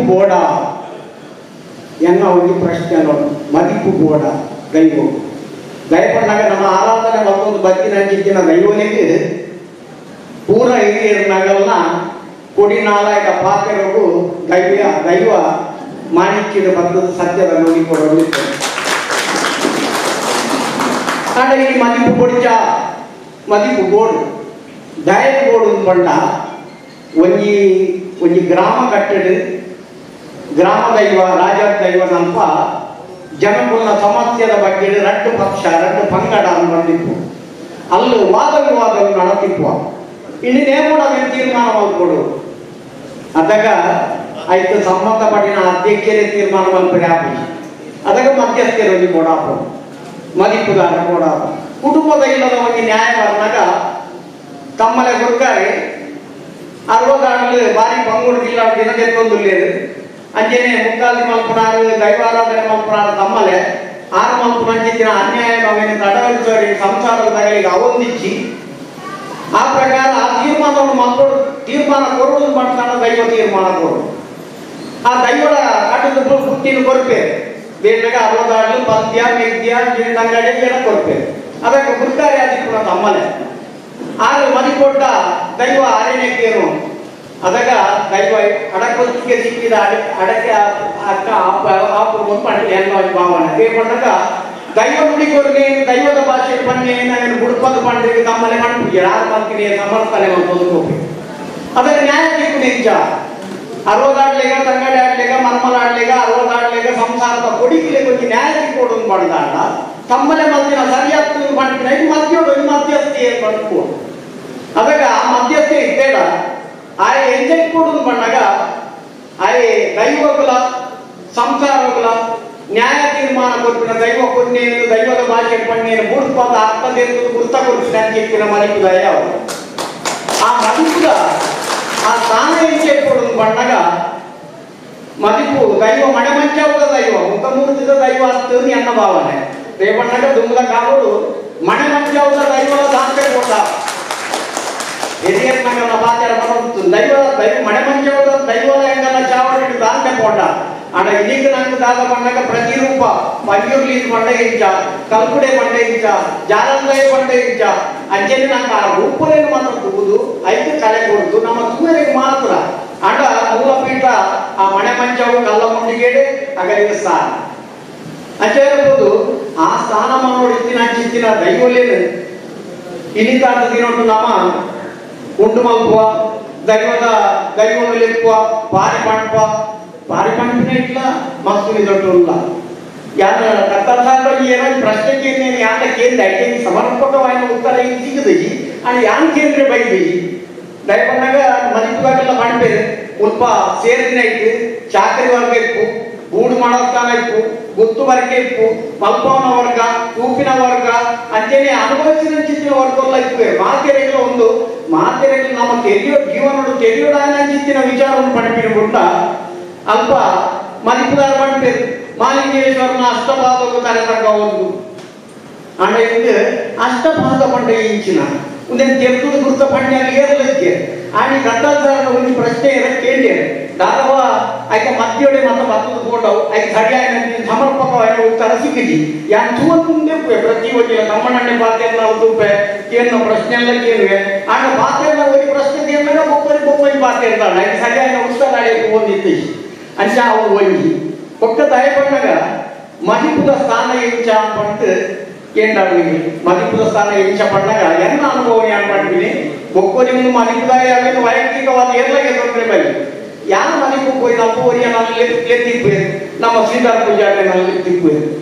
ಬೋಡ ಎನ್ನ ಒಂದು ಪ್ರಶ್ನೆ ನೋಡಿ. ಮದಿಪು ಬೋಡ ದೈವ ದಯಪಣ್ಣಾಗ ನಮ್ಮ ಆರಾಧನೆ ಮತ್ತೊಂದು ಬತ್ತಿನ ಹಂಚಿನ ದೈವನಿಗೆ ಪೂರ ಹಿರಿಯರನಾಗಲ್ಲ ಕೊಡಿ ನಾಲಾಯಕ ಪಾತ್ರರಿಗೂ ದೈವ ಮಾಣಿಕ್ಯದ ಬದ್ದದ ಸತ್ಯದ ನೋಡಿಕೊಳ್ಳಲು ಈ ಮದಿಪು పొడిచ మదిపు బోర్డు దయల బోర్డు పంట ಒಂಜಿ ಗ್ರಾಮ ಕಟ್ಟಡು ಗ್ರಾಮ ದೈವ ರಾಜ ದೈವ ನಂಪ ಜನಕುಲ ಸಮಸ್ಯೆದ ಬಗ್ಗೆ ರಟ್ಟು ಪಕ್ಷ ರಟ್ಟು ಪಂಗಡ ಬಂದಿತ್ತು. ಅಲ್ಲೂ ವಾದ ವಿವಾದಗಳು ನಡೆದಿತ್ತು. ಇನ್ನೇ ಕೂಡ ತೀರ್ಮಾನ ಮಾಡ್ಕೊಡು ಅದಾಗ ಆಯ್ತು ಸಂಬಂಧಪಟ್ಟಿನ ಅಧ್ಯಕ್ಷರೇ ತೀರ್ಮಾನ ಮಾಡ್ತಾರೆ ಆಫೀಸ್ ಅದಾಗ ಮಧ್ಯಸ್ಥರು ಕೊಡಾಪ ಮದಿಪುದಾರ ಕೊಡಾಪ ಕುಟುಂಬದ ಇಲ್ಲದ ಒಂದು ನ್ಯಾಯ ಬಂದಾಗ ತಮ್ಮಲೆ ಕೊಡ್ತಾರೆ 60 ಬಾರಿ ಪಂಗುಡು ಜಿಲ್ಲಾ ದಿನದೆತ್ತೊಂದು ಅಂಜನೆ ಮುಕ್ಕಾಲಿ ಮಲ್ಪನಾರು ದೈವಾರಾಧನೆ ಮಲ್ಪನಾರು ತಮ್ಮಲೆ 6 ಮಲ್ಪು ಮಂಚಿನ ಅನ್ಯಾಯ ನಾವೇನು ತಡವರಿಸೋರಿ ಸಂಸಾರದ ತಗಲಿಗೆ ಅವೊಂದಿಚ್ಚಿ ಆ ಪ್ರಕಾರ ಆ ತೀರ್ಮಾನವನ್ನು ಮಲ್ಪಡು ತೀರ್ಮಾನ ಕೊಡುವುದು ಮಾಡ್ತಾನೆ ದೈವ ತೀರ್ಮಾನ ಕೊಡು ಆ ದೈವದ ಕಟ್ಟದ ಹುಟ್ಟಿನ ಕೊರಪೆ ಬೇಟಾಗ 60 ಪದ್ಯ ಮೆದ್ಯ ಜಿಂದಂಗಡಿ ಏನ ಕೊರಪೆ ಅದಕ್ಕೆ ಗುರ್ತಾರೆ ಆದಿಪುರ ತಮ್ಮಲೆ ಆಗ ಮದಿಕೊಟ್ಟ ದೈವ ಅರಣ್ಯಕ್ಕೇನು ಅದಾಗ ದೈವ ಅಡಕೊತ್ತಿಗೆ ಸಿಕ್ಕಿದ ಅಡಕೆ ಅಕ್ಕ ಆಪು ಭಾವನೆ ಅದೇ ಬಂದಾಗ ದೈವ ನುಡಿಕೊರ್ಗೆ ದೈವದ ಭಾಷೆ ಬನ್ನಿ ನಾನು ಹುಡುಕದ ಪಂಡ್ರಿಗೆ ತಮ್ಮಲೆ ಮಾಡ್ತೀವಿ ಯಾರು ಮಾಡ್ತೀನಿ ಸಮರ್ಥನೆ ಮಾಡ್ಬೋದು ಹೋಗಿ ಅದಕ್ಕೆ ನ್ಯಾಯ ಬೇಕು ನಿಜ 60 ಆಡ್ಲಿಗ ತಂಗಡಿ ಆಡ್ಲಿಗ ಮರ್ಮಲ ಆಡ್ಲಿಗ 60 ಆಡ್ಲಿಗ ಸಂಸಾರದ ಕೊಡಿಗಿಲೆ ಕೊಂಚ ನ್ಯಾಯ ಕೊಡೋದು ಮಾಡಿದಾಗ ತಮ್ಮಲೆ ಮಧ್ಯನ ಸರಿಯಾದ ಮಾಡಿದ್ರೆ ಮಧ್ಯೋಡು ಮಧ್ಯಸ್ಥಿ ಏನ್ ಬಂದ್ಕೋ ಅದಾಗ ಆ ಮಧ್ಯಸ್ಥೆ ಇದ್ದೇಡ ಆಯ್ ಎಂಜೆಕ್ಟ್ ಕೊಡೋದು ಬಂದಾಗ ಆಯ್ ದೈವಗಳ ಸಂಸಾರಗಳ ನ್ಯಾಯ ತೀರ್ಮಾನ ಕೊಟ್ಟಿನ ದೈವ ಕೊನ್ನೇನು ದೈವದ ಭಾಷೆ ಪಣ್ಣೇನು ಮೂರ್ಪಾದ ಅರ್ಥದೇನು ಗುರ್ತ ಕೊಡ್ತೀನಿ ಅಂಚಿನ ಮಲಿಪುದ ಯಾವ ಆ ಮದಿಪುದ ಆ ಸ್ಥಾನ ಎಂಜೆಕ್ಟ್ ಕೊಡೋದು ಬಂದಾಗ ಮದಿಪು ದೈವ ಮನೆ ಮಂಚಾವದ ದೈವ ಮುಖಮೂರ್ತಿದ ದೈವ ಆಗ್ತದೆ ಅನ್ನ ಭಾವನೆ ರೇಪಣ್ಣಗ ದುಂಗದ ಕಾಗೋಡು ಮನೆ ಮಂಚಾವದ ದೈವದ ದಾಂತೆ ಕೊಟ್ಟ ಹಿರಿಯರ್ನಗರ ಬಾಚಾರ ಮಾಡೋದು ದೈವ ಮನೆ ಮಂಚಾವದ ದೈವದ ಎಂಗಲ್ಲ ಚಾವಡಿ ದಾಂತೆ ಕೊಟ್ಟ ಆಡ ಇದೀಗ ನಂಗೆ ದಾದ ಬಂದಾಗ ಪ್ರತಿರೂಪ ಪಂಜುರ್ಲಿ ಬಂಡೆ ಇಂಚ ಕಲ್ಪುಡೆ ಬಂಡೆ ಇಂಚ ಜಾಲಂದಯ ಬಂಡೆ ಇಂಚ ಅಂಜಲಿ ನಂಗೆ ಆ ರೂಪರೇನು ಮಾತ್ರ ತೂಗುದು ಐದು ಕಲೆ ಕೊಡುದು ನಮ್ಮ ತೂರಿಗೆ ಮಾತ್ರ ಆಡ ಮೂಲಪೀಠ ಆ ಮನೆ ಮಂಚವು ಕಲ್ಲ ಮುಂಡಿಗೇಡೆ ಅಗಲಿಗೆ ಸ್ಥಾನ ಅಂಚೇರಬಹುದು ಆ ಸ್ಥಾನ ನೋಡಿತ್ತಿನ ಅಂಚಿತ್ತಿನ ದೈವಲೇನು ಇನಿತಾದ ದಿನೊಟ್ಟು ನಮ್ಮ ಉಂಡು ಮಲ್ಪುವ ದೈವದ ದೈವಲಿಪ್ಪುವ ಪಾರಿ ಪಂಪಿನ ಇಲ್ಲ ಮಸ್ತುನಿ ದೊಡ್ಡ ಯಾರ ಕತ್ತಲ್ಸಾಂಡ್ರ ಏನೋ ಪ್ರಶ್ನೆಗೆ ಯಾರ ಕೇಂದ್ರ ಐತೆ ಸಮರ್ಪಕವಾದ ಉತ್ತರ ಈಗ ಸಿಗದಜಿ आणि ಯಾನ್ ಕೇಂದ್ರ ಬೈದಜಿ ದೈವನಾಗ ಮದಿಪುದಾಗೆಲ್ಲ ಮಾಡ್ಬೇರೆ ಉಲ್ಪ ಸೇರಿನ ಐತಿ ಚಾಕರಿ ವರ್ಗ ಇಪ್ಪು ಗೂಡು ಮಾಡೋತಾನ ಇಪ್ಪು ಗುತ್ತು ವರ್ಗ ಇಪ್ಪು ಮಲ್ಪವನ ವರ್ಗ ತೂಪಿನ ವರ್ಗ ಅಂಜನೆ ಅನುಭವಿಸಿದ ಚಿತ್ತಿನ ವರ್ಗಲ್ಲ ಇಪ್ಪೆ ಮಾತೆರೆಗಳ ಒಂದು ಮಾತೆರೆಗಳು ನಮ್ಮ ತೆರೆಯೋ ಜೀವನೋಡು ತೆರೆಯೋಡಾನ ಚಿತ್ತಿನ ವಿಚಾರವನ್ನು ಪಡಿಪಿನ ಅಲ್ಪ ಮದಿಪುದಾರ ಮಾಡ್ಬೇರು ಮಾಲಿಂಗೇಶ್ವರನ ಅಷ್ಟಪಾದ ತರತಕ್ಕ ಒಂದು ಆಮೇಲೆ ಅಷ್ಟಪಾದ ಪಂಡ ಇಂಚಿನ ಉದನ್ ತೆರ್ತುದು ಗುರುತ ಪಂಡ್ಯಾಗ ಏರಲಿಕ್ಕೆ ಆಡಿ ಕಟ್ಟಲ್ಸಾರನ ಒಂದು ಪ್ರಶ್ನೆ ಕೇಳಿ ದಾದವ ಆಯ್ಕ ಮಧ್ಯೋಡೆ ಮತ ಮತ್ತದು ಬೋಟವು ಆಯ್ಕ ಸರಿಯಾಗಿ ಸಮರ್ಪಕವಾದ ಉತ್ತರ ಸಿಕ್ಕಿದಿ ಯಾನ್ ಚೂವತ್ ಮುಂದೆ ಪ್ರತಿ ಒಟ್ಟಿಗೆ ತಮ್ಮಣ್ಣೆ ಪಾತ್ರೆಲ್ಲ ಉಡುಪೆ ಏನು ಪ್ರಶ್ನೆ ಎಲ್ಲ ಕೇಳುವೆ ಆಗ ಪಾತ್ರೆಲ್ಲ ಒಂದು ಪ್ರಶ್ನೆ ಕೇಳಿದಾಗ ಒಬ್ಬರಿ ಪಾತ್ರೆ ಇರ್ತಾಳೆ ಆಯ್ಕೆ ಸರಿಯಾಗಿ ಉತ್ತರ ಆಡಿಯಕ್ಕೆ ಒಂದಿತ್ತು ಅಂಚ ಅವು ಒಂಜಿ ಒಕ್ಕ ದಯಪಣ್ಣಗ ಮದಿಪುದ ಸ್ಥಾನ ಎಂಚ ಪಂಡು ಕೇಂದ್ರಿಗೆ ಮದಿಪುದ ಸ್ಥಾನ ಎಂಚ ಪಣ್ಣಗ ಎನ್ನ ಅನುಭವ ಯಾನ್ ಮಾಡ್ತೀನಿ ಒಕ್ಕೊರಿ ಮುಂದೆ ಮದಿಪುದಾಯ ವೈಯಕ್ತಿಕವಾದ ಎಲ್ಲಗೆ ತೊಂದರೆ ಬಲ್ಲಿ ಯಾರು ಮದಿಪು ಹೋಗಿ ನಾವು ಓರಿಯಲ್ಲಿ ಎತ್ತಿಪ್ಪೆ ನಮ್ಮ ಶ್ರೀಧರ ಪೂಜಾರಿನಲ್ಲಿ ತಿಪ್ಪೆ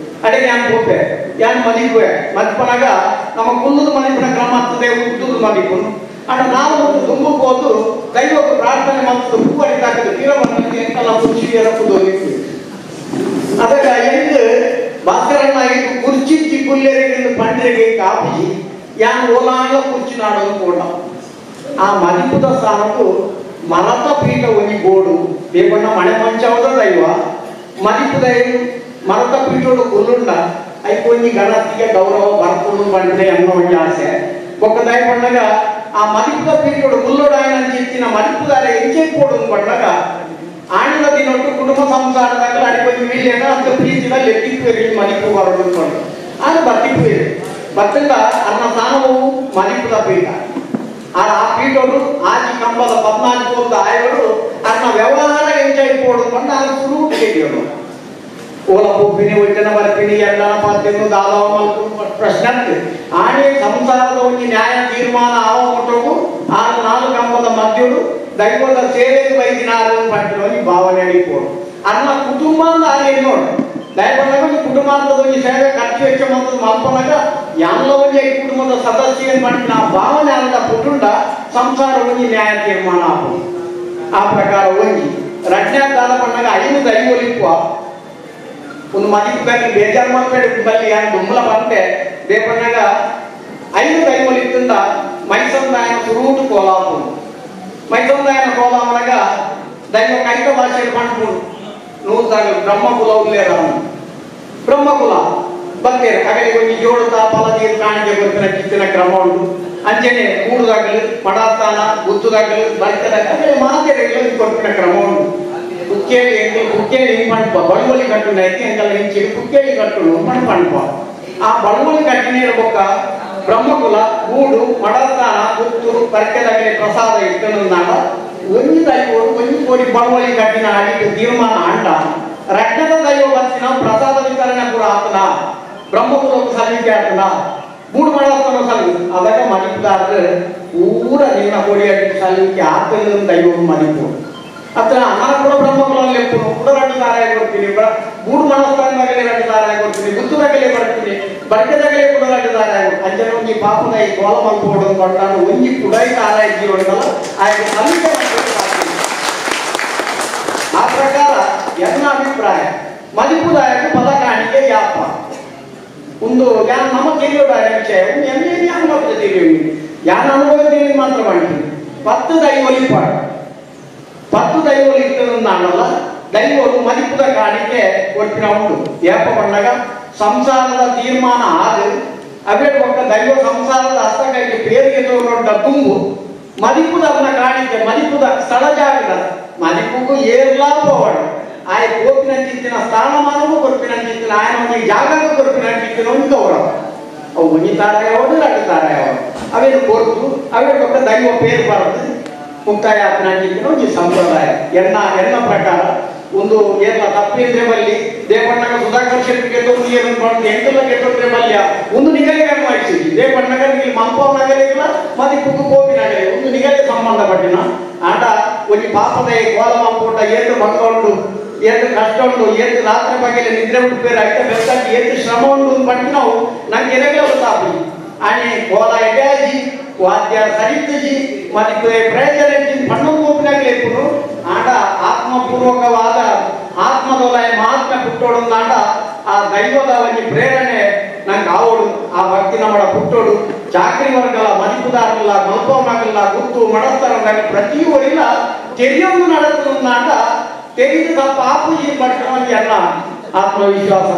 ಅಡಿಗೆ ಯಾನ್ ಹೋಪೆ ಯಾನ್ ಮದಿಪೆ ಮದಿಪನಾಗ ನಮ್ಮ ಕುಲ್ಲದ ಮದಿಪನ ಕ್ರಮ ಆಗ್ತದೆ ಉದ್ದದ ಮದಿಪನು ಅಣ್ಣ ನಾವು ಒಂದು ತುಂಬಬಹುದು ದೈವ ಪ್ರಾರ್ಥನೆ ಮಾಡ್ತದೆ ಹೂ ಅಡಿತಾಗ್ತದೆ ತೀರವನ್ನು ಎಂತೆಲ್ಲ ಕುರ್ಚಿ ಎರಪ್ಪುದೋಗಿತ್ತು ಅದಕ್ಕೆ ಎಂದು ಭಾಸ್ಕರನ್ನಾಗಿತ್ತು ಕುರ್ಚಿ ಚಿಕ್ಕುಲ್ಲೆರಿಗೆ ಪಂಡ್ರಿಗೆ ಕಾಪಿ ಯಾನ್ ಓಲಾಂಗ ಕುರ್ಚಿ ನಾಡೋದು ಕೂಡ ಆ ಮದಿಪುದ ಸ್ಥಾನಕ್ಕೂ ಮರತ ಪೀಠ ಒಂದು ಗೋಡು ದೇವಣ್ಣ ಮನೆ ಮಂಚವದ ದೈವ ಮದಿಪುದ ಮರತ ಪೀಠೋಡು ಗುರುಂಡ ಐಕೊಂಜಿ ಗಣತಿಗೆ ಗೌರವ ಬರ್ಕೊಂಡು ಬಂದ್ರೆ ಅನ್ನೋ ಒಂದು ಆಸೆ ಒಕ್ಕ ದಯ ಬಂದಾಗ ಆ ಮದಿಪುದ ಪೀಠೋಡು ಗುಲ್ಲೋಡಾಯನ ಚಿತ್ತಿನ ಮದಿಪುದಾರ ಎಂಚೆ ಕೊಡು ಬಂದಾಗ ಆಣಿನ ದಿನೊಟ್ಟು ಕುಟುಂಬ ಸಂಸಾರದಾಗ ಅಡಿಗೆ ವೀಳ್ಯನ ಅಂತ ಪ್ರೀತಿನಲ್ಲಿ ಎತ್ತಿಪ್ಪೇರಿ ಮನಿಪು ಬರೋದು ಅದು ಬತ್ತಿಪ್ಪೇರಿ ಬತ್ತಂಗ ಅನ್ನ ಸ್ಥಾನವು ಮನಿಪುದ ಪೀಠ ಆ ಪೀಠರು ಆಜಿ ಕಂಬದ 14 ಆಯೋಡು ಅನ್ನ ವ್ಯವಹಾರ ಎಂಜಾಯ್ ಪೋಡುಕೊಂಡು ಅದು ಶುರು ಕೇಳಿಯೋರು ಓಲ ಪೂಪಿನಿ ಒಟ್ಟನ ಬರ್ಪಿನಿ ಎಲ್ಲನ ಪಾತ್ಯನ್ನು ದಾದಾವ ಮಲ್ಕೊಂಡು ಪ್ರಶ್ನೆ ಆಣೆ ಸಂಸಾರದ ಒಂದು ನ್ಯಾಯ ತೀರ್ಮಾನ ಆವ ಮುಟ್ಟೋದು ಆ 4 ಕಂಬದ ಮಧ್ಯಡು ದೈವದ ಸೇವೆಗೆ ಬೈದಿನಾರು ಪಟ್ಟಿರೋ ಭಾವನೆ ಅಡಿಪೋಡು ಅನ್ನ ಕುಟುಂಬದ ಆಗಿ ನೋಡು ದಯಪಡಾಗ ಈ ಕುಟುಂಬದ ಸೇವೆ ಖರ್ಚು ವೆಚ್ಚ ಮತ್ತು ಮಲ್ಪನಾಗ ಎಲ್ಲವನ್ನೇ ಈ ಕುಟುಂಬದ ಸದಸ್ಯ ಮಾಡಿನ ಭಾವನೆ ಅಂತ ಪುಟುಂಡ ಸಂಸಾರ ಒಂಜಿ ನ್ಯಾಯ ತೀರ್ಮಾನ ಆಗೋದು ಆ ಪ್ರಕಾರ ಒಂಜಿ ರಚನೆ ಕಾಲ ಪಣ್ಣಾಗ 5 ದೈವಲಿಪ್ಪುವ ಒಂದು ಮದಿಗೆ ಬಲ್ಲಿ ಬೇಜಾರು ಮಾಡ್ಬೇಡಿ ಬಲ್ಲಿ ಏನು ದುಮ್ಮಲ ಬಂತೆ ದೇಪಣ್ಣಾಗ 5 ದೈವಲಿಪ್ಪಿಂದ ಮೈಸಂದಾಯನ ಸುರೂಟು ಕೋಲಾಪು ಮೈಸಂದಾಯನ ಕೋಲಾಮನಾಗ ದೈವ ಕೈಕ ಭಾಷೆಯಲ್ಲಿ ಮಾಡ್ಕೊಂಡು ನೂತಾಗ ಬ್ರಹ್ಮಕುಲ ಉಲ್ಲೇರ ಬ್ರಹ್ಮಕುಲ ಬರ್ತೇನೆ ಹಾಗಾಗಿ ಒಂದು ಜೋಡುತ್ತ ಫಲದೀರ್ ಕಾಣಿಕೆ ಗೊತ್ತಿನ ಕಿತ್ತಿನ ಕ್ರಮ ಉಂಟು ಅಂಚನೆ ಕೂಡುದಾಗಲು ಪಡಾಸ್ಥಾನ ಗುತ್ತುದಾಗಲು ಬರ್ತದಾಗಲೇ ಮಾತೆರೆಗಳು ಕೊಟ್ಟಿನ ಕ್ರಮ ಉಂಟು ಕುಕ್ಕೇಳಿ ಪಂಪ ಬಳುವಳಿ ಕಟ್ಟುನ ಐತಿ ಎಂಕಲ್ಲ ಹಿಂಚಿ ಕುಕ್ಕೇಳಿ ಕಟ್ಟುನು ಪಂಪ ಆ ಬಳುವಳಿ ಕಟ್ಟಿನ ಇರ್ಬೇಕ ಬ್ರಹ್ಮಕುಲ ಗೂಡು ಮಡಸ್ಥಾನ ಗುತ್ತು ಬರ್ಕೆದಾಗಲೇ ಪ್ರಸಾದ ಇಟ್ಟನಾಗ ಒಂದು ದೈವ ಒಂದು ಕೋಟಿ ಬಳುವಳಿ ಕಟ್ಟಿನ ಅಡಿಗೆ ತೀರ್ಮಾನ ಅಂಡ ರಕ್ತದ ದೈವ ಬರ್ತಿನ ಪ್ರಸಾದ ವಿತರಣೆ ಕೂಡ ಆತನ ಬ್ರಹ್ಮಕುಲಕ್ಕೆ ಸಲ್ಲಿಕೆ ಆತನ ಗೂಡು ಮಡಸ್ಥಾನ ಸಲ್ಲಿ ಅದಾಗ ಮನಿಪುದಾದ್ರೆ ಪೂರ ನಿನ್ನ ಕೋಡಿ ಅಡಿಗೆ ಸಲ್ಲಿಕೆ ಆತನ ದೈವ ಮನಿಪು ಅತ್ರ ನಾನು ಕೂಡ ಬ್ರಹ್ಮಕುಲಲ್ಲಿ ಕೂಡ 2 ತಾರಾಯ ಕೊಡ್ತೀನಿ ಗೂಡು ಮನಸ್ಥಾನದಾಗಲೇ 2 ತಾರಾಯ ಕೊಡ್ತೀನಿ ಗುತ್ತುದಾಗಲೇ ಬರ್ತೀನಿ ಬರ್ಕೆದಾಗಲೇ ಕೂಡ 2 ತಾರಾಯ ಅಂಜನ ಒಂಜಿ ಪಾಪದ ಈ ಗೋಲ ಮಲ್ಪೋಡು ಕೊಂಡಾನು ಒಂಜಿ ಕುಡೈ ತಾರಾಯ ಜೀವನದಲ್ಲ ಆಯ್ತು ಸಲ್ಲಿಕೆ ಆ ಪ್ರಕಾರ ಎನ್ನ ಅಭಿಪ್ರಾಯ ಮದಿಪುದಾಯಕ ಪದ ಕಾಣಿಕೆ ಯಾಪ ಒಂದು ಯಾರು ನಮ್ಮ ತಿಳಿಯೋದಾಯ ವಿಷಯ ಒಂದು ಎಮ್ಮೆ ಅನುಭವ ತಿಳಿಯೋದು ಯಾರು ಅನುಭವದಲ್ಲಿ ಮಾತ್ರ ಮಾಡ್ತೀನಿ 10 ದೈವಲಿಪಾಡು 10 ದೈವಗಳು ಇರ್ತದಲ್ಲ ದೈವರು ಮದಿಪುದ ಕಾಣಿಕೆ ಕೊಟ್ಟಿನ ಉಂಟು ಯಾಪ ಬಂದಾಗ ಸಂಸಾರದ ತೀರ್ಮಾನ ಆದ ಅವೇ ಒಕ್ಕ ದೈವ ಸಂಸಾರದ ಹಸ್ತಕೈಗೆ ಪೇರಿಗೆ ತಗೊಂಡ ತುಂಬು ಮದಿಪುದನ್ನ ಕಾಣಿಕೆ ಮದಿಪುದ ಸ್ಥಳ ಜಾಗದ ಮದಿಪುಗೂ ಏರ್ಲಾ ಪೋವಾಡು ಆಯ ಕೋಪಿನ ಚಿಂತಿನ ಸ್ಥಾನಮಾನವೂ ಕೊರಪಿನ ಚಿಂತಿನ ಆಯನ ಒಂದು ಜಾಗಕ್ಕೂ ಕೊರಪಿನ ಚಿಂತಿನ ಒಂದು ಗೌರವ ಅವು ಒಂಜಿ ತಾರಾಯವರು 2 ತಾರಾಯವರು ಅವೇನು ಕೊರತು ಅವೇ ಒಕ್ಕ ದೈವ ಪೇರು ಬರುತ್ತೆ ಮುಕ್ತಾಯ ಈ ಸಂಪ್ರದಾಯ ಎನ್ನ ಪ್ರಕಾರ ಒಂದು ಏನ ತಪ್ಪಿದ್ರೆ ಬಲ್ಲಿ ದೇವಣ್ಣಗ ಸುಧಾಕರ್ ಶೆಟ್ಟಿಗೆ ಏನು ಮಾಡ್ದು ಎಂಟೆಲ್ಲ ಕೆಟ್ಟರೆ ಬಲ್ಯ ಒಂದು ನಿಗಲಿಗೆ ಅನ್ವಯಿಸಿದ್ವಿ ದೇವಣ್ಣಗ ಇಲ್ಲಿ ಮಂಪವನಾಗಲಿಲ್ಲ ಮದಿಪ್ಪು ಕೋಪಿನಾಗಲಿ ಒಂದು ನಿಗಲಿಗೆ ಸಂಬಂಧಪಟ್ಟಿನ ಆಟ ಒಂದು ಪಾಪದ ಕೋಲ ಮಂಪುಟ ಏನು ಬಂಕೊಂಡು ಏನು ಕಷ್ಟ ಉಂಟು ಏನು ರಾತ್ರಿ ಬಗೆಯಲ್ಲಿ ನಿದ್ರೆ ಉಂಟು ಐತೆ ಬೆಳಕಾಗಿ ಏನು ಶ್ರಮ ಉಂಟು ಪಟ್ಟು ನಾವು ನಂಗೆ ಎನಗೆ ಗೊತ್ತಾಗ್ಲಿ आणि कोला एड्याजी वाद्य सरितजी ಮತ್ತೆ ಪ್ರಯತ್ನದಲ್ಲಿ ಪಣ್ಣೋಪಿನಾಗಲೇ ಇಪ್ಪುನು ಆಟ ಆತ್ಮಪೂರ್ವಕವಾದ ಆತ್ಮದೊಲಯ ಮಾತ್ರ ಪುಟ್ಟೋಡು ಆಟ ಆ ದೈವದ ಒಂದು ಪ್ರೇರಣೆ ನಂಗೆ ಆವೋಡು ಆ ಭಕ್ತಿ ನಮ್ಮಡ ಪುಟ್ಟೋಡು ಚಾಕ್ರಿ ವರ್ಗಲ ಮನಿಪುದಾರಲ್ಲ ಮಲ್ಪವನಾಗಲ್ಲ ಗುತ್ತು ಮಡಸ್ತಾರ ಪ್ರತಿಯೊರಿಲ್ಲ ತೆರೆಯೊಂದು ನಡೆದು ಆಟ ತೆರೆದು ಪಾಪುಜಿ ಪಟ್ಟಣ ಎಲ್ಲ ಆತ್ಮವಿಶ್ವಾಸ